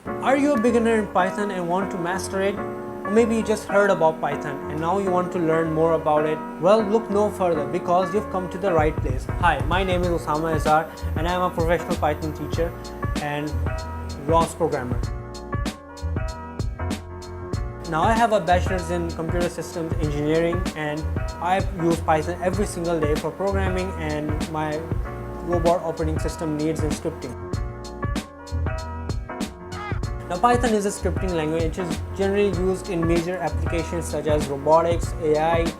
Are you a beginner in Python and want to master it? Or maybe you just heard about Python and now you want to learn more about it? Well, look no further because you've come to the right place. Hi, my name is Osama Azhar and I am a professional Python teacher and ROS programmer. Now I have a bachelor's in computer systems engineering and I use Python every single day for programming and my robot operating system needs and scripting. Now Python is a scripting language which is generally used in major applications such as robotics, AI,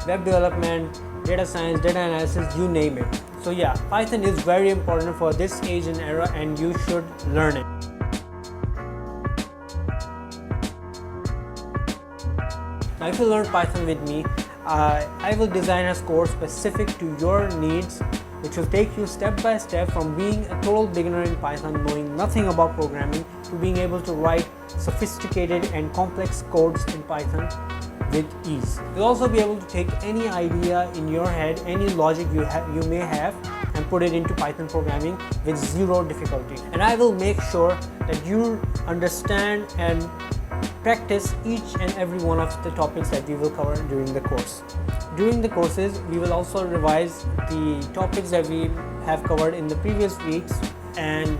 web development, data science, data analysis, you name it. So yeah, Python is very important for this age and era and you should learn it. Now if you learn Python with me, I will design a course specific to your needs which will take you step by step from being a total beginner in Python, knowing nothing about programming, to being able to write sophisticated and complex codes in Python with ease. You'll also be able to take any idea in your head, any logic you may have, and put it into Python programming with zero difficulty. And I will make sure that you understand and practice each and every one of the topics that we will cover during the course. During the courses, we will also revise the topics that we have covered in the previous weeks, and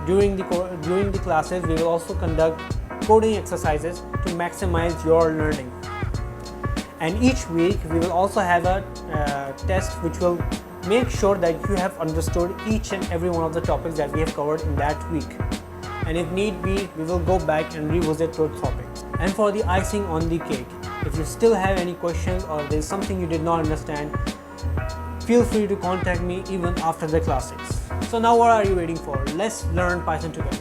during the classes, we will also conduct coding exercises to maximize your learning. And each week, we will also have a test which will make sure that you have understood each and every one of the topics that we have covered in that week. And if need be, we will go back and revisit those topics. And for the icing on the cake, if you still have any questions or there is something you did not understand, feel free to contact me even after the classes. So now what are you waiting for? Let's learn Python together.